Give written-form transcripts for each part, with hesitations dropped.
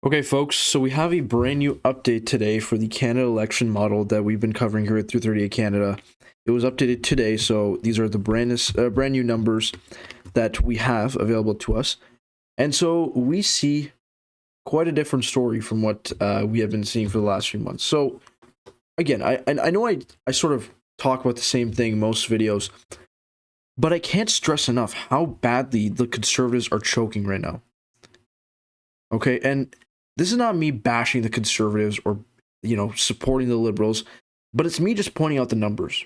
Okay, folks, so we have a brand new update today for the Canada election model that we've been covering here at 338 Canada. It was updated today, so these are the brand new numbers that we have available to us. And so we see quite a different story from what we have been seeing for the last few months. So, again, I know I sort of talk about the same thing most videos, but I can't stress enough how badly the Conservatives are choking right now. Okay, and this is not me bashing the Conservatives or, supporting the Liberals, but it's me just pointing out the numbers.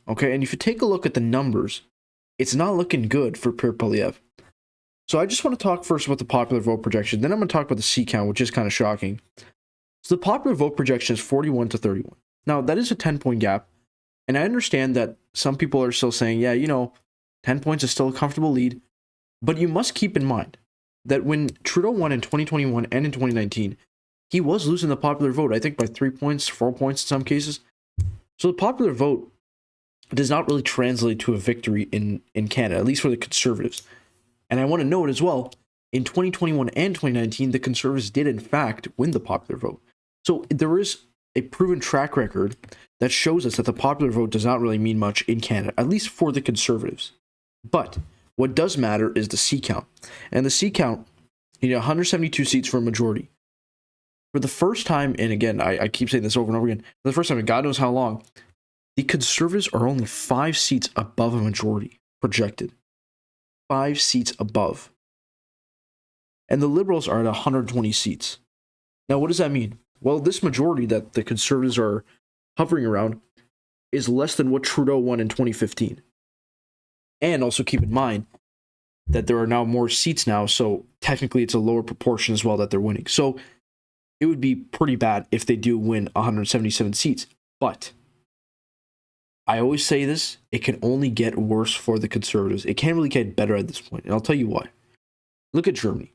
Okay, and if you take a look at the numbers, it's not looking good for Pierre Poilievre. So I just want to talk first about the popular vote projection. Then I'm going to talk about the C count, which is kind of shocking. So the popular vote projection is 41 to 31. Now, that is a 10-point gap. And I understand that some people are still saying, 10 points is still a comfortable lead. But you must keep in mind that when Trudeau won in 2021 and in 2019, he was losing the popular vote, I think by 3 points, 4 points in some cases. So the popular vote does not really translate to a victory in Canada, at least for the Conservatives. And I want to note as well, in 2021 and 2019, the Conservatives did in fact win the popular vote. So there is a proven track record that shows us that the popular vote does not really mean much in Canada, at least for the Conservatives. But what does matter is the C count. And the C count, 172 seats for a majority. For the first time, and again, I keep saying this over and over again, for the first time in God knows how long, the Conservatives are only 5 seats above a majority projected. 5 seats above. And the Liberals are at 120 seats. Now, what does that mean? Well, this majority that the Conservatives are hovering around is less than what Trudeau won in 2015. And also keep in mind that there are now more seats now, so technically it's a lower proportion as well that they're winning. So it would be pretty bad if they do win 177 seats. But I always say this, it can only get worse for the Conservatives. It can't really get better at this point, and I'll tell you why. Look at Germany.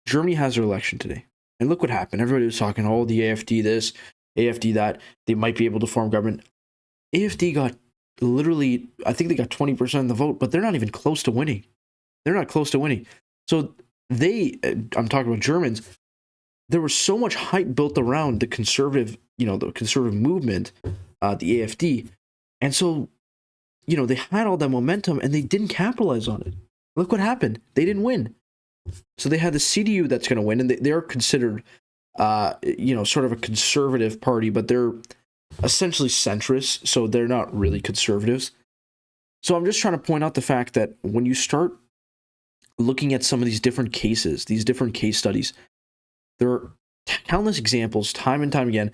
Germany has their election today. And look what happened. Everybody was talking, the AFD this, AFD that. They might be able to form government. AFD got literally, I think they got 20% of the vote, but they're not even close to winning. They're not close to winning. So I'm talking about Germans, there was so much hype built around the conservative movement, the AFD. And so, they had all that momentum and they didn't capitalize on it. Look what happened. They didn't win. So they had the CDU that's going to win, and they're considered, sort of a conservative party, but they're essentially centrist, so they're not really conservatives. So I'm just trying to point out the fact that when you start looking at some of these different cases, these different case studies, there are countless examples, time and time again,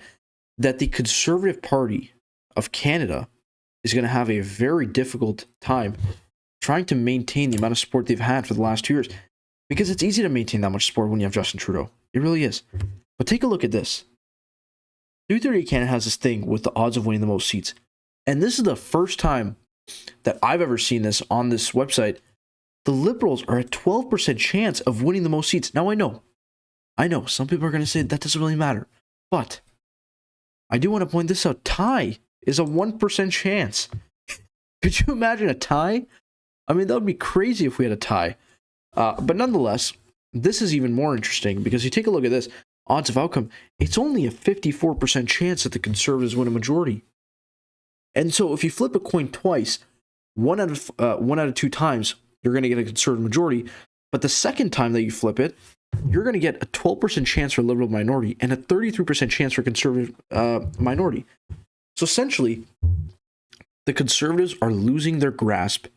that the Conservative Party of Canada is going to have a very difficult time trying to maintain the amount of support they've had for the last 2 years. Because it's easy to maintain that much support when you have Justin Trudeau. It really is. But take a look at this. 338 Canada has this thing with the odds of winning the most seats. And this is the first time that I've ever seen this on this website. The Liberals are at 12% chance of winning the most seats. Now I know, some people are going to say that doesn't really matter. But I do want to point this out. Tie is a 1% chance. Could you imagine a tie? I mean, that would be crazy if we had a tie. But nonetheless, this is even more interesting because you take a look at this. Odds of outcome, it's only a 54% chance that the Conservatives win a majority. And so if you flip a coin twice, one out of 2 times, you're going to get a Conservative majority. But the second time that you flip it, you're going to get a 12% chance for Liberal minority and a 33% chance for Conservative minority. So essentially, the Conservatives are losing their grasp,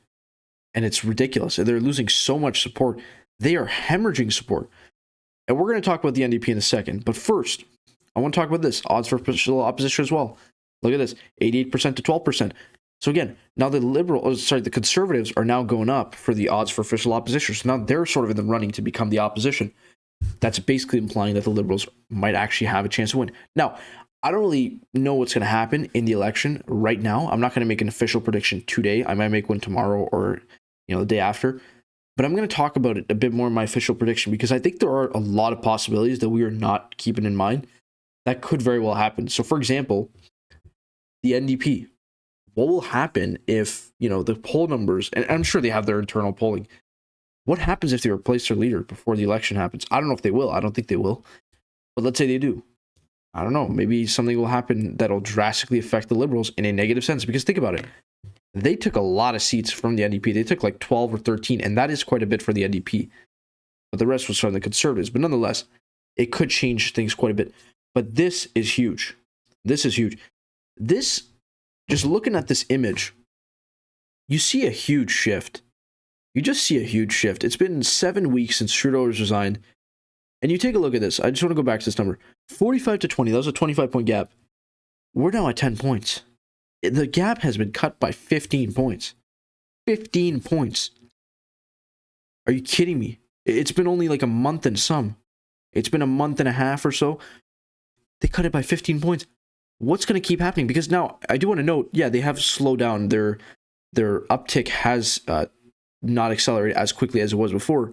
and it's ridiculous. They're losing so much support. They are hemorrhaging support. And we're going to talk about the NDP in a second. But first, I want to talk about this. Odds for official opposition as well. Look at this. 88% to 12%. So again, now the Conservatives are now going up for the odds for official opposition. So now they're sort of in the running to become the opposition. That's basically implying that the Liberals might actually have a chance to win. Now, I don't really know what's going to happen in the election right now. I'm not going to make an official prediction today. I might make one tomorrow or the day after. But I'm going to talk about it a bit more in my official prediction because I think there are a lot of possibilities that we are not keeping in mind that could very well happen. So, for example, the NDP. What will happen if, the poll numbers, and I'm sure they have their internal polling. What happens if they replace their leader before the election happens? I don't know if they will. I don't think they will. But let's say they do. I don't know. Maybe something will happen that'll drastically affect the Liberals in a negative sense. Because think about it. They took a lot of seats from the NDP. They took like 12 or 13, and that is quite a bit for the NDP. But the rest was from the Conservatives. But nonetheless, it could change things quite a bit. But this is huge. This is huge. This, just looking at this image, you see a huge shift. You just see a huge shift. It's been 7 weeks since Trudeau has resigned. And you take a look at this. I just want to go back to this number. 45 to 20. That was a 25-point gap. We're now at 10 points. The gap has been cut by 15 points. 15 points. Are you kidding me? It's been only like a month and some. It's been a month and a half or so. They cut it by 15 points. What's going to keep happening? Because now, I do want to note, yeah, they have slowed down. Their uptick has not accelerated as quickly as it was before.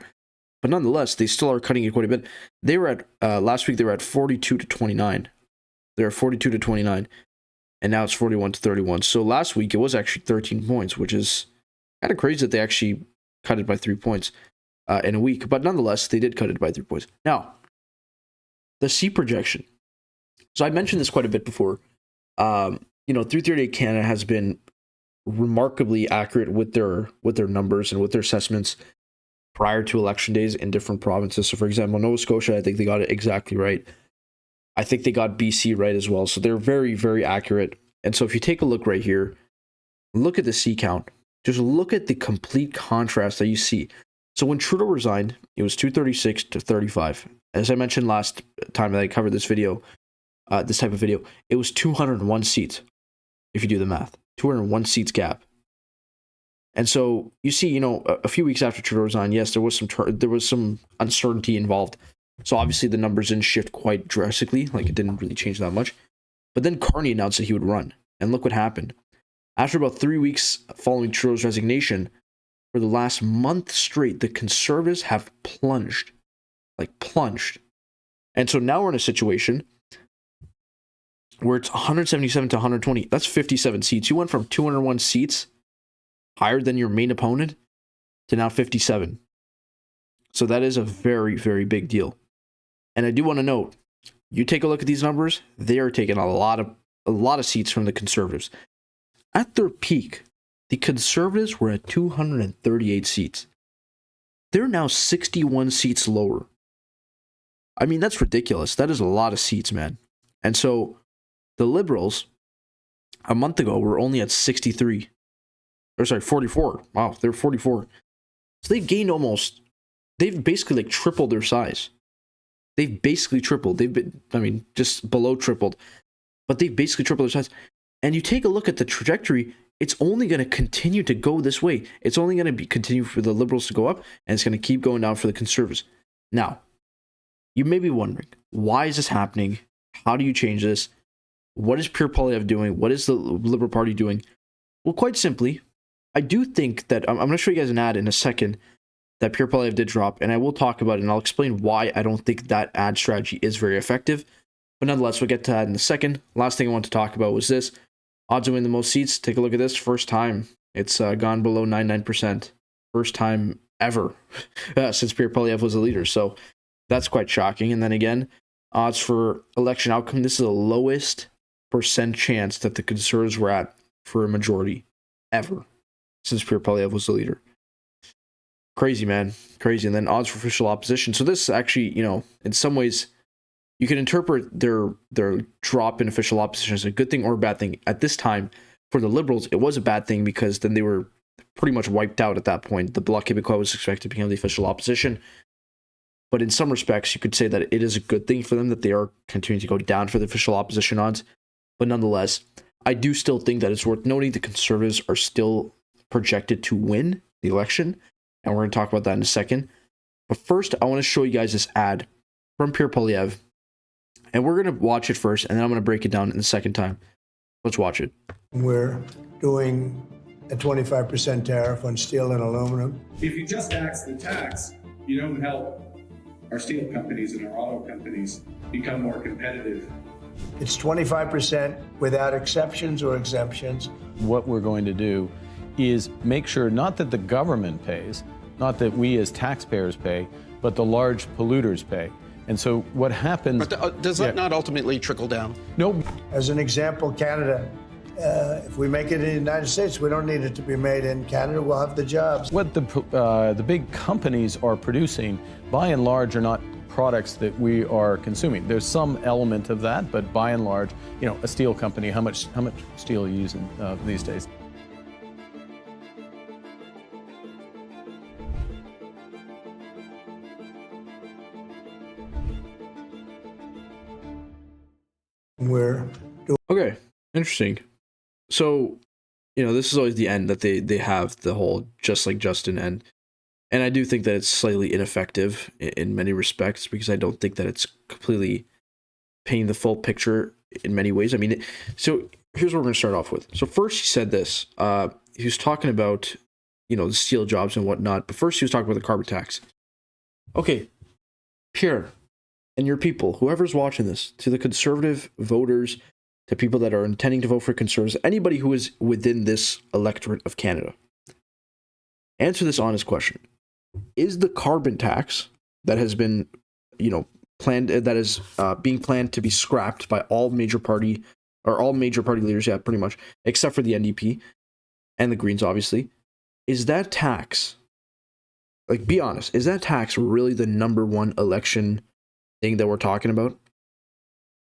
But nonetheless, they still are cutting it quite a bit. They were at, last week, they were at 42 to 29. They're at 42 to 29. And now it's 41 to 31. So last week, it was actually 13 points, which is kind of crazy that they actually cut it by 3 points in a week. But nonetheless, they did cut it by 3 points. Now, the seat projection. So I mentioned this quite a bit before. 338 Canada has been remarkably accurate with their numbers and with their assessments prior to election days in different provinces. So for example, Nova Scotia, I think they got it exactly right. I think they got BC right as well. So they're very, very accurate. And so if you take a look right here, look at the seat count. Just look at the complete contrast that you see. So when Trudeau resigned, it was 236 to 35. As I mentioned last time that I covered this video, this type of video, it was 201 seats. If you do the math, 201 seats gap. And so you see, a few weeks after Trudeau resigned, yes, there was some uncertainty involved. So obviously the numbers didn't shift quite drastically, like it didn't really change that much. But then Carney announced that he would run, and look what happened. After about 3 weeks following Trudeau's resignation, for the last month straight, the Conservatives have plunged. And so now we're in a situation where it's 177 to 120. That's 57 seats. You went from 201 seats higher than your main opponent to now 57. So that is a very, very big deal. And I do want to note, you take a look at these numbers, they are taking a lot of seats from the Conservatives. At their peak, the Conservatives were at 238 seats. They're now 61 seats lower. I mean, that's ridiculous. That is a lot of seats, man. And so the Liberals, a month ago, were only at 44. Wow, they're 44. So they've gained they've basically tripled their size. They've basically tripled. They've been, just below tripled. But they've basically tripled their size. And you take a look at the trajectory, it's only going to continue to go this way. It's only going to continue for the Liberals to go up, and it's going to keep going down for the Conservatives. Now, you may be wondering, why is this happening? How do you change this? What is Pierre Poilievre doing? What is the Liberal Party doing? Well, quite simply, I do think that, I'm going to show you guys an ad in a second that Pierre Poilievre did drop, and I will talk about it, and I'll explain why I don't think that ad strategy is very effective. But nonetheless, we'll get to that in a second. Last thing I want to talk about was this. Odds to win the most seats. Take a look at this. First time. It's gone below 99%. First time ever since Pierre Poilievre was the leader. So that's quite shocking. And then again, odds for election outcome. This is the lowest percent chance that the Conservatives were at for a majority ever since Pierre Poilievre was the leader. Crazy, man. Crazy. And then odds for official opposition. So this actually, in some ways, you can interpret their drop in official opposition as a good thing or a bad thing. At this time, for the Liberals, it was a bad thing because then they were pretty much wiped out at that point. The Bloc Québécois was expected to become the official opposition. But in some respects, you could say that it is a good thing for them that they are continuing to go down for the official opposition odds. But nonetheless, I do still think that it's worth noting the Conservatives are still projected to win the election. And we're going to talk about that in a second. But first, I want to show you guys this ad from Pierre Poilievre. And we're going to watch it first, and then I'm going to break it down in the second time. Let's watch it. We're doing a 25% tariff on steel and aluminum. If you just tax the tax, you don't help our steel companies and our auto companies become more competitive. It's 25% without exceptions or exemptions. What we're going to do is make sure not that the government pays, not that we as taxpayers pay, but the large polluters pay. And so what happens... But does that not ultimately trickle down? No. As an example, Canada, if we make it in the United States, we don't need it to be made in Canada. We'll have the jobs. What the big companies are producing, by and large, are not products that we are consuming. There's some element of that, but by and large, you know, a steel company, how much steel are you using these days? We're Okay, interesting. So, you know, this is always the end that they have, the whole just like Justin end. And I do think that it's slightly ineffective in many respects, because I don't think that it's completely painting the full picture in many ways. I mean, so here's what we're going to start off with. So first he said this, he was talking about, you know, the steel jobs and whatnot, but first he was talking about the carbon tax. Okay, Pierre and your people, whoever's watching this, to the conservative voters, to people that are intending to vote for conservatives, anybody who is within this electorate of Canada, answer this honest question. Is the carbon tax that has been, you know, planned, that is being planned to be scrapped by all major party leaders, yeah, pretty much, except for the NDP and the Greens, obviously, is that tax, like, be honest, is that tax really the number one election thing that we're talking about?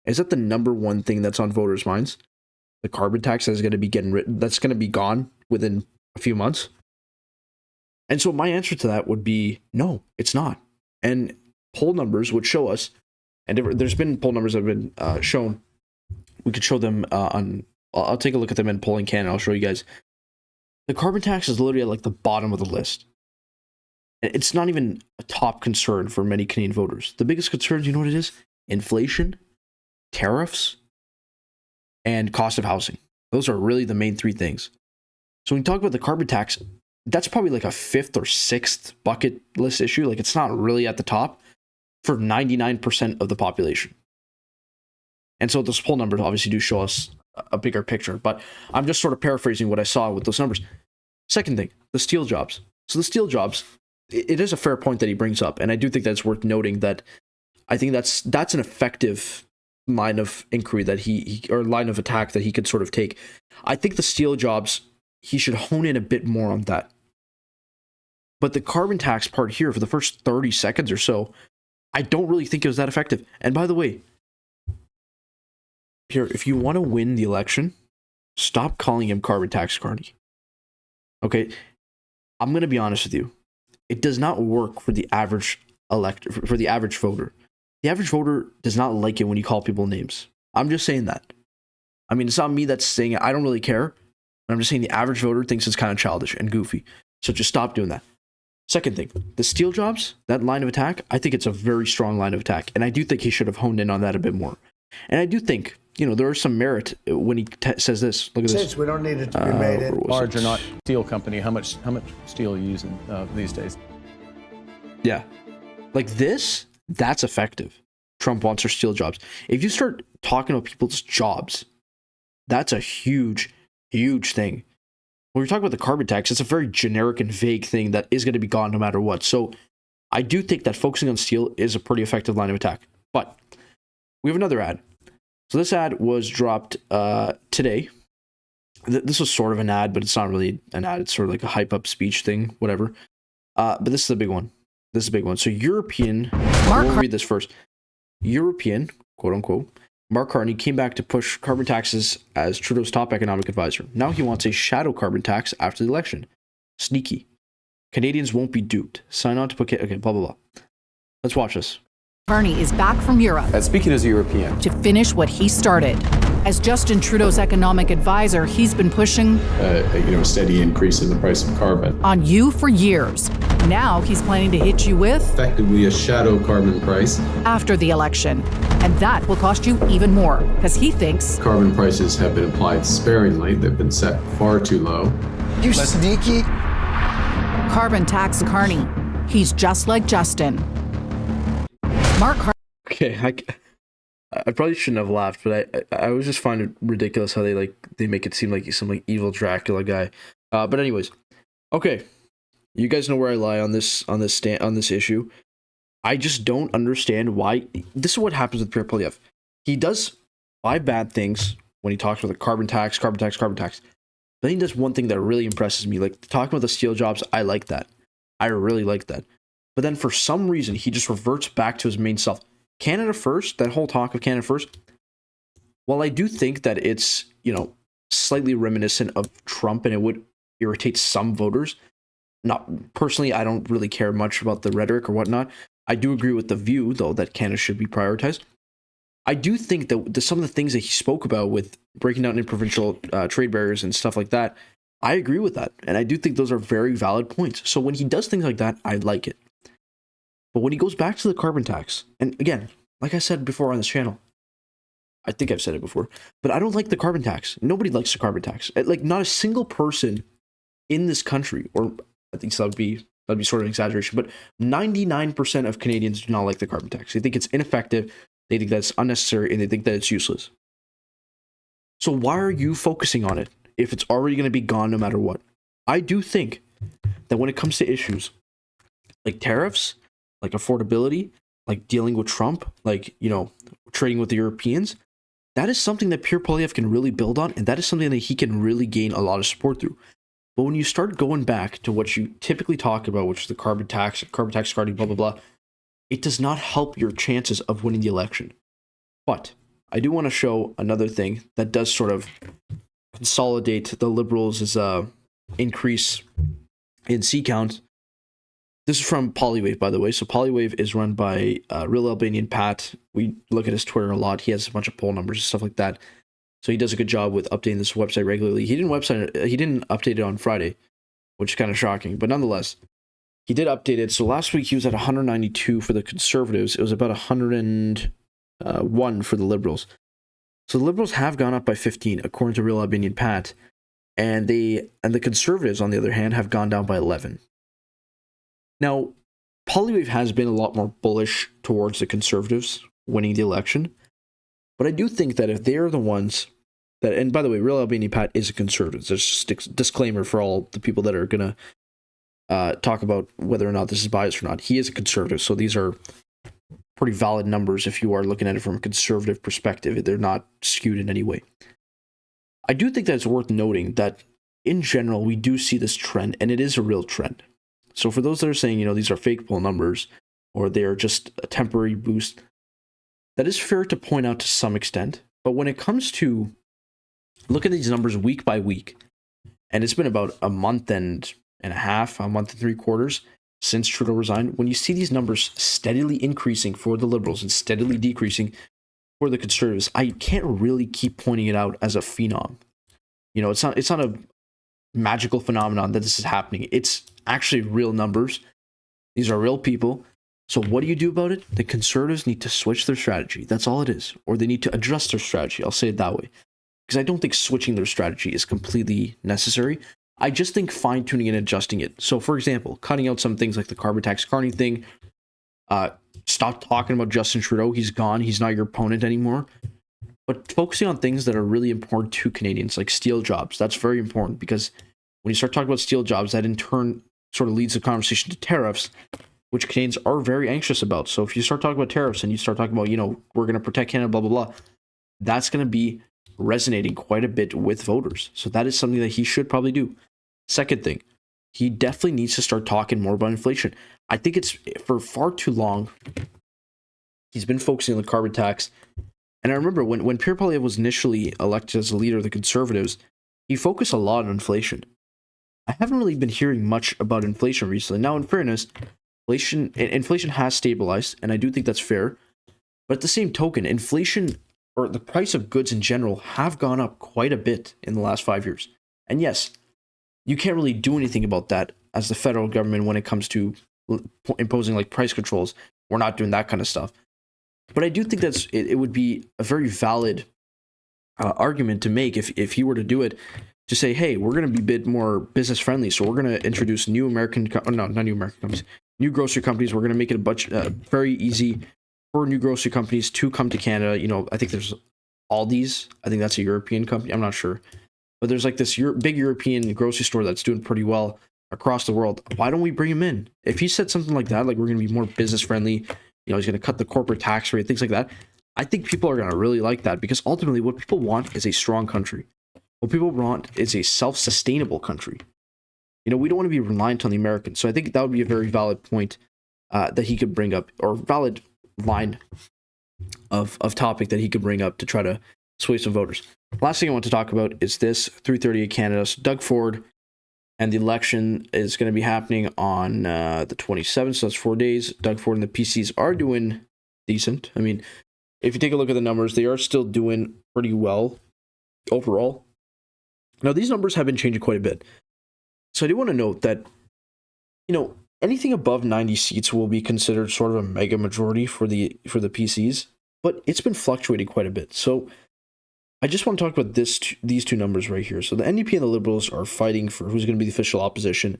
Is that the number one thing that's on voters' minds? The carbon tax that is going to be that's going to be gone within a few months? And so my answer to that would be no, it's not. And poll numbers would show us, and there's been poll numbers that have been shown. We could show them I'll take a look at them in Polling Canada. I'll show you guys. The carbon tax is literally at like the bottom of the list. It's not even a top concern for many Canadian voters. The biggest concerns, you know what it is? Inflation, tariffs, and cost of housing. Those are really the main three things. So when you talk about the carbon tax, that's probably like a fifth or sixth bucket list issue. Like, it's not really at the top for 99% of the population. And so those poll numbers obviously do show us a bigger picture, but I'm just sort of paraphrasing what I saw with those numbers. Second thing, the steel jobs. So the steel jobs, it is a fair point that he brings up, and I do think that's worth noting, that I think that's an effective line of inquiry that he or line of attack that he could sort of take. I think the steel jobs, he should hone in a bit more on that. But the carbon tax part here, for the first 30 seconds or so, I don't really think it was that effective. And by the way, here, if you want to win the election, stop calling him carbon tax Carney. Okay? I'm going to be honest with you. It does not work for the average for the average voter. The average voter does not like it when you call people names. I'm just saying that. I mean, it's not me that's saying it. I don't really care. I'm just saying the average voter thinks it's kind of childish and goofy. So just stop doing that. Second thing, the steel jobs, that line of attack, I think it's a very strong line of attack. And I do think he should have honed in on that a bit more. And I do think, you know, there is some merit when he says this. Look at this. We don't need it to be made in. Large or not steel company, how much steel are you using these days? Yeah. Like this, that's effective. Trump wants our steel jobs. If you start talking about people's jobs, that's a huge, huge thing. When we're talking about the carbon tax, it's a very generic and vague thing that is going to be gone no matter what. So I do think that focusing on steel is a pretty effective line of attack. But we have another ad. So this ad was dropped today. This was sort of an ad, but it's not really an ad. It's sort of like a hype up speech thing, whatever. But this is a big one. This is a big one. So European, we'll read this first. European, quote unquote, Mark Carney came back to push carbon taxes as Trudeau's top economic advisor. Now he wants a shadow carbon tax after the election. Sneaky. Canadians won't be duped. Sign on to put... Okay, blah, blah, blah. Let's watch this. Carney is back from Europe. Speaking as a European. To finish what he started. As Justin Trudeau's economic advisor, he's been pushing a steady increase in the price of carbon. On you for years. Now he's planning to hit you with effectively a shadow carbon price after the election. And that will cost you even more, because he thinks carbon prices have been applied sparingly. They've been set far too low. You sneaky. Carbon tax Carney. He's just like Justin. Mark Carney. Okay, I probably shouldn't have laughed, but I always just find it ridiculous how they make it seem like he's some like evil Dracula guy. But anyways, okay, you guys know where I lie on this issue. I just don't understand why. This is what happens with Pierre Poilievre. He does 5 bad things when he talks about the carbon tax. Then he does one thing that really impresses me. Like talking about the steel jobs, I like that. I really like that. But then for some reason, he just reverts back to his main self. Canada first, that whole talk of Canada first, while I do think that it's, slightly reminiscent of Trump and it would irritate some voters, not personally, I don't really care much about the rhetoric or whatnot. I do agree with the view, though, that Canada should be prioritized. I do think that some of the things that he spoke about with breaking down in provincial trade barriers and stuff like that, I agree with that. And I do think those are very valid points. So when he does things like that, I like it. But when he goes back to the carbon tax, and again, like I said before on this channel, I think I've said it before, but I don't like the carbon tax. Nobody likes the carbon tax. Like not a single person in this country, or I think that'd be sort of an exaggeration, but 99% of Canadians do not like the carbon tax. They think it's ineffective, they think that it's unnecessary, and they think that it's useless. So why are you focusing on it if it's already going to be gone no matter what? I do think that when it comes to issues like tariffs, like affordability, like dealing with Trump, like, trading with the Europeans, that is something that Pierre Poilievre can really build on, and that is something that he can really gain a lot of support through. But when you start going back to what you typically talk about, which is the carbon tax carding, blah, blah, blah, it does not help your chances of winning the election. But I do want to show another thing that does sort of consolidate the Liberals' increase in seat count. This is from Polywave, by the way. So Polywave is run by Real Albanian Pat. We look at his Twitter a lot. He has a bunch of poll numbers and stuff like that. So he does a good job with updating this website regularly. He didn't update it on Friday, which is kind of shocking. But nonetheless, he did update it. So last week he was at 192 for the Conservatives. It was about 101 for the Liberals. So the Liberals have gone up by 15, according to Real Albanian Pat. And the Conservatives, on the other hand, have gone down by 11. Now, Polywave has been a lot more bullish towards the Conservatives winning the election. But I do think that if they're the ones that, and by the way, Real Albanian Pat is a conservative. There's just a disclaimer for all the people that are going to talk about whether or not this is biased or not. He is a conservative, so these are pretty valid numbers if you are looking at it from a conservative perspective. They're not skewed in any way. I do think that it's worth noting that in general, we do see this trend, and it is a real trend. So for those that are saying, these are fake poll numbers, or they're just a temporary boost, that is fair to point out to some extent. But when it comes to look at these numbers week by week, and it's been about a month and a half, a month and 3/4 since Trudeau resigned, when you see these numbers steadily increasing for the Liberals and steadily decreasing for the Conservatives, I can't really keep pointing it out as a phenom. It's not a magical phenomenon that this is happening. It's actually real numbers. These are real people. So what do you do about it? The Conservatives need to switch their strategy. That's all it is. Or they need to adjust their strategy. I'll say it that way. Because I don't think switching their strategy is completely necessary. I just think fine-tuning and adjusting it. So, for example, cutting out some things like the carbon tax carney thing. Stop talking about Justin Trudeau. He's gone. He's not your opponent anymore. But focusing on things that are really important to Canadians, like steel jobs. That's very important because when you start talking about steel jobs, that in turn sort of leads the conversation to tariffs, which Canadians are very anxious about. So if you start talking about tariffs and you start talking about, we're going to protect Canada, blah, blah, blah, that's going to be resonating quite a bit with voters. So that is something that he should probably do. Second thing, he definitely needs to start talking more about inflation. I think it's for far too long, he's been focusing on the carbon tax. And I remember when Pierre Poilievre was initially elected as the leader of the Conservatives, he focused a lot on inflation. I haven't really been hearing much about inflation recently. Now, in fairness, inflation has stabilized, and I do think that's fair. But at the same token, inflation, or the price of goods in general, have gone up quite a bit in the last 5 years. And yes, you can't really do anything about that as the federal government when it comes to imposing like price controls. We're not doing that kind of stuff. But I do think it would be a very valid argument to make if he were to do it, to say, hey, we're going to be a bit more business friendly. So we're going to introduce new grocery companies. We're going to make it very easy for new grocery companies to come to Canada. I think there's Aldi's. I think that's a European company. I'm not sure. But there's like this big European grocery store that's doing pretty well across the world. Why don't we bring him in? If he said something like that, like we're going to be more business friendly, he's going to cut the corporate tax rate, things like that, I think people are going to really like that, because ultimately what people want is a strong country. What people want is a self-sustainable country. We don't want to be reliant on the Americans. So I think that would be a very valid point that he could bring up, or valid line of topic that he could bring up to try to sway some voters. Last thing I want to talk about is this 3:30 Canada. So Doug Ford, and the election is going to be happening on the 27th, so that's 4 days. Doug Ford and the PCs are doing decent. I mean, if you take a look at the numbers, they are still doing pretty well overall. Now, these numbers have been changing quite a bit. So I do want to note that, anything above 90 seats will be considered sort of a mega majority for the PCs, but it's been fluctuating quite a bit. So I just want to talk about these two numbers right here. So the NDP and the Liberals are fighting for who's going to be the official opposition.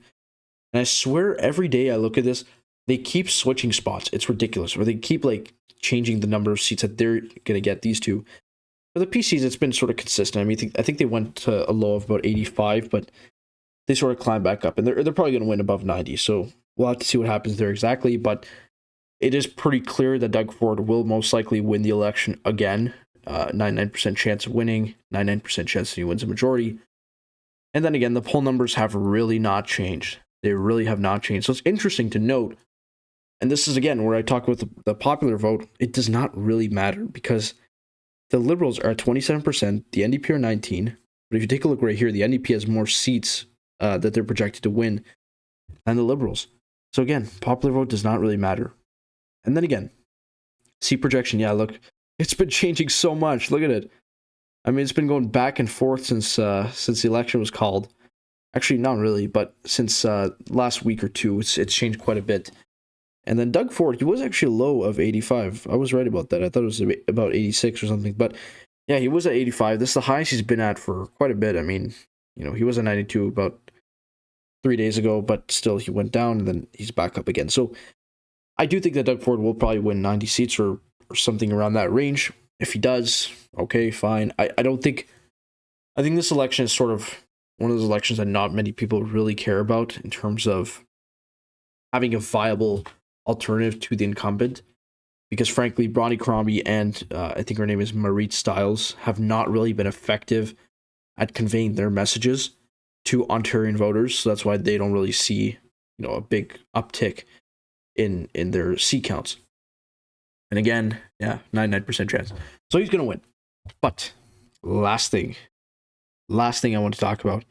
And I swear every day I look at this, they keep switching spots. It's ridiculous. Or they keep changing the number of seats that they're going to get, these two. For the PCs, it's been sort of consistent. I mean, I think they went to a low of about 85, but they sort of climbed back up. And they're probably going to win above 90. So we'll have to see what happens there exactly. But it is pretty clear that Doug Ford will most likely win the election again. 99% chance of winning, 99% chance that he wins a majority. And then again, the poll numbers have really not changed. They really have not changed. So it's interesting to note, and this is again where I talk about the popular vote, it does not really matter, because the Liberals are at 27%, the NDP are 19%, but if you take a look right here, the NDP has more seats that they're projected to win than the Liberals. So again, popular vote does not really matter. And then again, seat projection, yeah, look, it's been changing so much. Look at it. I mean, it's been going back and forth since the election was called. Actually, not really, but since last week or two, it's changed quite a bit. And then Doug Ford, he was actually a low of 85. I was right about that. I thought it was about 86 or something. But yeah, he was at 85. This is the highest he's been at for quite a bit. I mean, he was at 92 about 3 days ago, but still he went down and then he's back up again. So I do think that Doug Ford will probably win 90 seats or something around that range. If he does, okay, fine. I think this election is sort of one of those elections that not many people really care about in terms of having a viable alternative to the incumbent, because frankly, Bronnie Crombie and I think her name is Marit Stiles have not really been effective at conveying their messages to Ontarian voters. So that's why they don't really see, a big uptick in their seat counts. And again, yeah, 99% chance. So he's going to win. But last thing I want to talk about.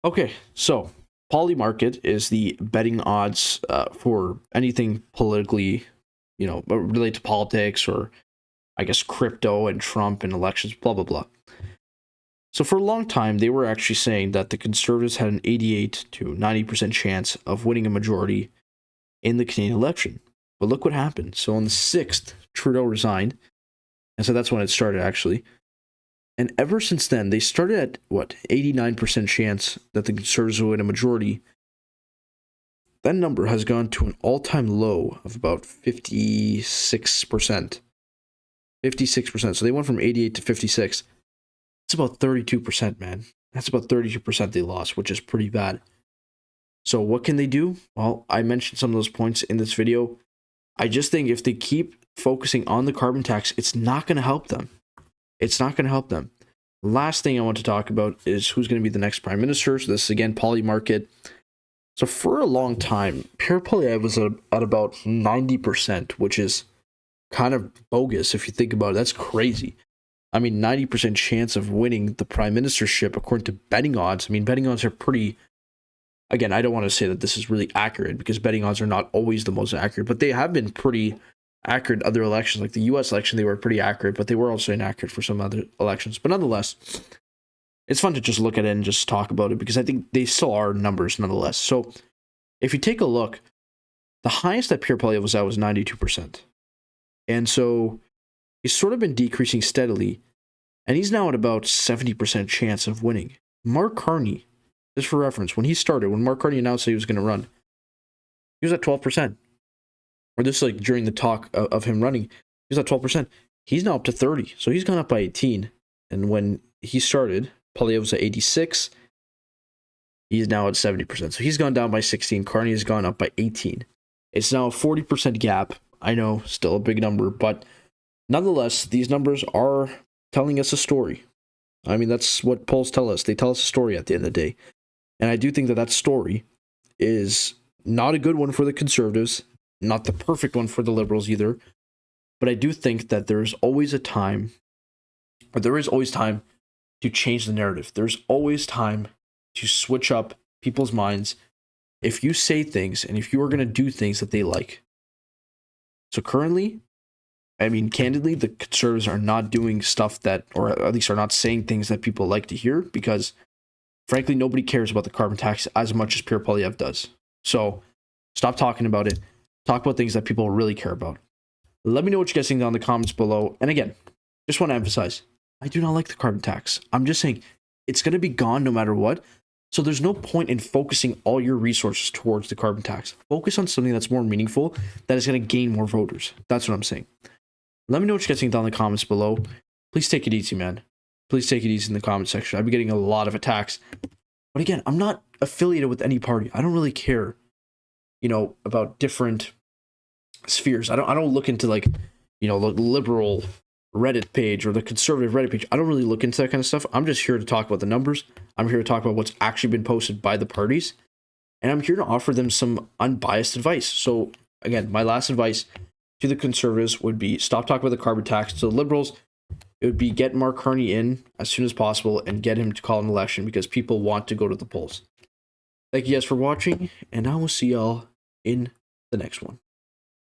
Okay, so Polymarket is the betting odds for anything politically, related to politics, or I guess crypto and Trump and elections, blah, blah, blah. So for a long time, they were actually saying that the Conservatives had an 88 to 90% chance of winning a majority in the Canadian election. But look what happened. So on the 6th, Trudeau resigned. And so that's when it started, actually. And ever since then, they started at, 89% chance that the Conservatives would win a majority. That number has gone to an all-time low of about 56%. 56%. So they went from 88 to 56. It's about 32%, man. That's about 32% they lost, which is pretty bad. So what can they do? Well, I mentioned some of those points in this video. I just think if they keep focusing on the carbon tax, it's not going to help them. It's not going to help them. Last thing I want to talk about is who's going to be the next prime minister. So this is, again, Polymarket. So for a long time, Pierre Poilievre was at about 90%, which is kind of bogus if you think about it. That's crazy. I mean, 90% chance of winning the prime ministership according to betting odds. I mean, betting odds are pretty... Again, I don't want to say that this is really accurate, because betting odds are not always the most accurate, but they have been pretty accurate in other elections. Like the US election, they were pretty accurate, but they were also inaccurate for some other elections. But nonetheless, it's fun to just look at it and just talk about it, because I think they still are numbers nonetheless. So if you take a look, the highest that Pierre Poilievre was at was 92%. And so he's sort of been decreasing steadily, and he's now at about 70% chance of winning. Mark Carney, just for reference, when Mark Carney announced that he was going to run, he was at 12%. Or this is like during the talk of him running, he was at 12%. He's now up to 30. So he's gone up by 18. And when he started, Poilievre was at 86. He's now at 70%. So he's gone down by 16. Carney has gone up by 18. It's now a 40% gap. I know, still a big number, but nonetheless, these numbers are telling us a story. I mean, that's what polls tell us. They tell us a story at the end of the day. And I do think that that story is not a good one for the Conservatives, not the perfect one for the Liberals either. But I do think that there is always a time, or there is always time to change the narrative. There's always time to switch up people's minds if you say things and if you are going to do things that they like. So currently, I mean, candidly, the Conservatives are not doing stuff that, or at least are not saying things that people like to hear, because frankly, nobody cares about the carbon tax as much as Pierre Poilievre does. So stop talking about it. Talk about things that people really care about. Let me know what you guys think down in the comments below. And again, just want to emphasize, I do not like the carbon tax. I'm just saying it's going to be gone no matter what. So there's no point in focusing all your resources towards the carbon tax. Focus on something that's more meaningful, that is going to gain more voters. That's what I'm saying. Let me know what you guys think down in the comments below. Please take it easy, man. Please take it easy in the comment section. I've been getting a lot of attacks. But again, I'm not affiliated with any party. I don't really care, about different spheres. I don't look into the liberal Reddit page or the conservative Reddit page. I don't really look into that kind of stuff. I'm just here to talk about the numbers. I'm here to talk about what's actually been posted by the parties. And I'm here to offer them some unbiased advice. So again, my last advice to the Conservatives would be stop talking about the carbon tax. To the Liberals, it would be get Mark Carney in as soon as possible and get him to call an election, because people want to go to the polls. Thank you guys for watching, and I will see y'all in the next one.